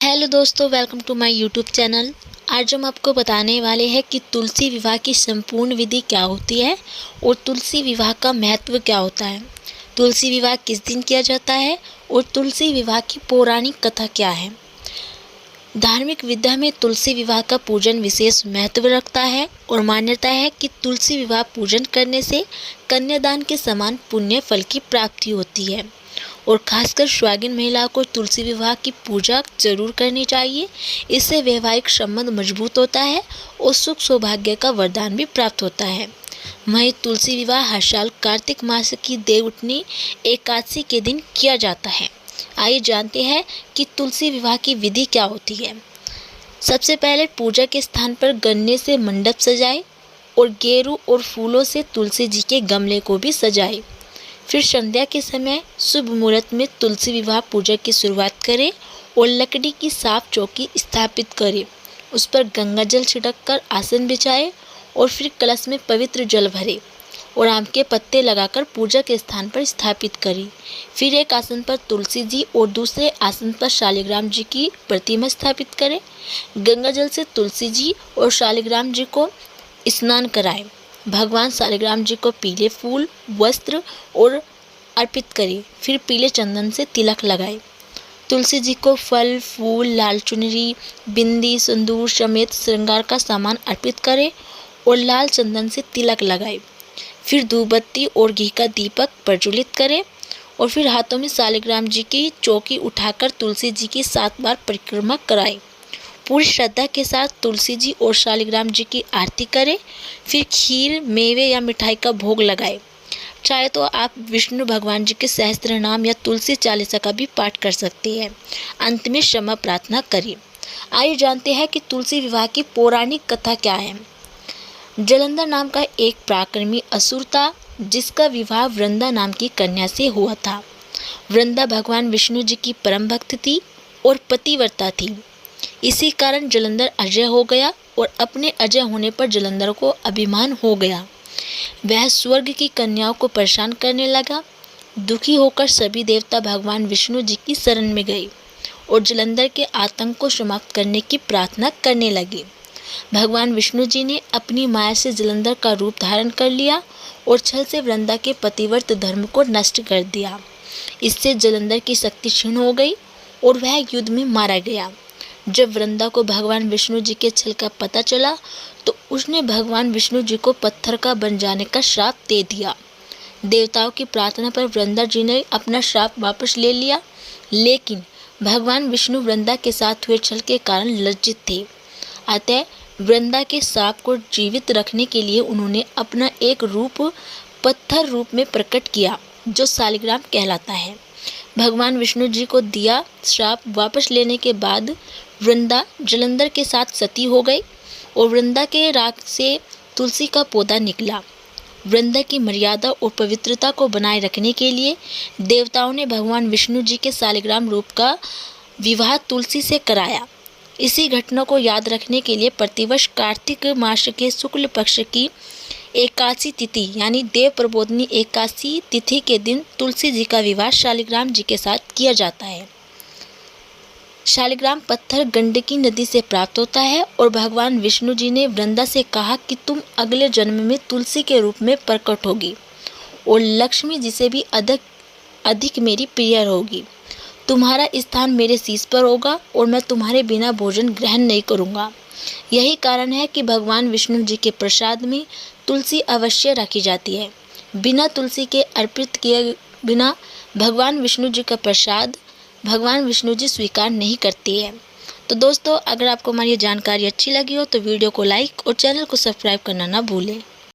Hello दोस्तों, welcome to my YouTube channel. आज हम आपको बताने वाले हैं कि तुलसी विवाह की संपूर्ण विधि क्या होती है और तुलसी विवाह का महत्व क्या होता है। तुलसी विवाह किस दिन किया जाता है और तुलसी विवाह की पौराणिक कथा क्या है। धार्मिक विद्या में तुलसी विवाह का पूजन विशेष महत्व रखता है और मान्यता है कि तुलसी विवाह पूजन करने से कन्यादान के समान पुण्य फल की प्राप्ति होती है और खासकर सुहागिन महिला को तुलसी विवाह की पूजा जरूर करनी चाहिए। इससे वैवाहिक संबंध मजबूत होता है और सुख सौभाग्य का वरदान भी प्राप्त होता है। वहीं तुलसी विवाह हर साल कार्तिक मास की देवउठनी एकादशी के दिन किया जाता है। आइए जानते हैं कि तुलसी विवाह की विधि क्या होती है। सबसे पहले पूजा के स्थान पर गन्ने से मंडप सजाए और गेरू और फूलों से तुलसी जी के गमले को भी सजाए। फिर संध्या के समय शुभ मुहूर्त में तुलसी विवाह पूजा की शुरुआत करें और लकड़ी की साफ चौकी स्थापित करें। उस पर गंगा जल छिड़क कर आसन बिछाए और फिर कलश में पवित्र जल भरे और आम के पत्ते लगाकर पूजा के स्थान पर स्थापित करें। फिर एक आसन पर तुलसी जी और दूसरे आसन पर शालिग्राम जी की प्रतिमा स्थापित करें। गंगा जल से तुलसी जी और शालिग्राम जी को स्नान कराएं। भगवान शालिग्राम जी को पीले फूल, वस्त्र और अर्पित करें। फिर पीले चंदन से तिलक लगाएं। तुलसी जी को फल, फूल, लाल चुनरी, बिंदी, सिंदूर समेत श्रृंगार का सामान अर्पित करें और लाल चंदन से तिलक लगाएं। फिर धूपबत्ती और घी का दीपक प्रज्वलित करें और फिर हाथों में शालिग्राम जी की चौकी उठाकर तुलसी जी की 7 बार परिक्रमा कराएं। पूरी श्रद्धा के साथ तुलसी जी और शालिग्राम जी की आरती करें। फिर खीर, मेवे या मिठाई का भोग लगाएं। चाहे तो आप विष्णु भगवान जी के सहस्त्र नाम या तुलसी चालीसा का भी पाठ कर सकते हैं। अंत में क्षमा प्रार्थना करें। आइए जानते हैं कि तुलसी विवाह की पौराणिक कथा क्या है। जलंधर नाम का एक पराक्रमी असुर था जिसका विवाह वृंदा नाम की कन्या से हुआ था। वृंदा भगवान विष्णु जी की परम भक्त थी और पतिव्रता थी। इसी कारण जलंधर अजय हो गया और अपने अजय होने पर जलंधर को अभिमान हो गया। वह स्वर्ग की कन्याओं को परेशान करने लगा। दुखी होकर सभी देवता भगवान विष्णु जी की शरण में गए और जलंधर के आतंक को समाप्त करने की प्रार्थना करने लगे। भगवान विष्णु जी ने अपनी माया से जलंधर का रूप धारण कर लिया और छल से वृंदा के पतिव्रत धर्म को नष्ट कर दिया। इससे जलंधर की शक्ति क्षीण हो गई और वह युद्ध में मारा गया। जब वृंदा को भगवान विष्णु जी के छल का पता चला तो उसने भगवान विष्णु जी को पत्थर का बन जाने का श्राप दे दिया। देवताओं की प्रार्थना पर वृंदा जी ने अपना श्राप वापस ले लिया, लेकिन भगवान विष्णु वृंदा के साथ हुए छल के कारण लज्जित थे। अतः वृंदा के श्राप को जीवित रखने के लिए उन्होंने अपना एक रूप पत्थर रूप में प्रकट किया जो शालिग्राम कहलाता है। भगवान विष्णु जी को दिया श्राप वापस लेने के बाद वृंदा जलंधर के साथ सती हो गई और वृंदा के राख से तुलसी का पौधा निकला। वृंदा की मर्यादा और पवित्रता को बनाए रखने के लिए देवताओं ने भगवान विष्णु जी के शालिग्राम रूप का विवाह तुलसी से कराया। इसी घटना को याद रखने के लिए प्रतिवर्ष कार्तिक मास के शुक्ल पक्ष की एकादशी तिथि यानी देव प्रबोधनी एकादशी तिथि के दिन तुलसी जी का विवाह शालिग्राम जी के साथ किया जाता है। शालिग्राम पत्थर गंडकी नदी से प्राप्त होता है और भगवान विष्णु जी ने वृंदा से कहा कि तुम अगले जन्म में तुलसी के रूप में प्रकट होगी और लक्ष्मी जी से भी अधिक मेरी प्रिय होगी। तुम्हारा स्थान मेरे शीश पर होगा और मैं तुम्हारे बिना भोजन ग्रहण नहीं करूँगा। यही कारण है कि भगवान विष्णु जी के प्रसाद में तुलसी अवश्य रखी जाती है। बिना तुलसी के अर्पित किए बिना भगवान विष्णु जी का प्रसाद भगवान विष्णु जी स्वीकार नहीं करते हैं। तो दोस्तों, अगर आपको हमारी जानकारी अच्छी लगी हो तो वीडियो को लाइक और चैनल को सब्सक्राइब करना ना भूलें।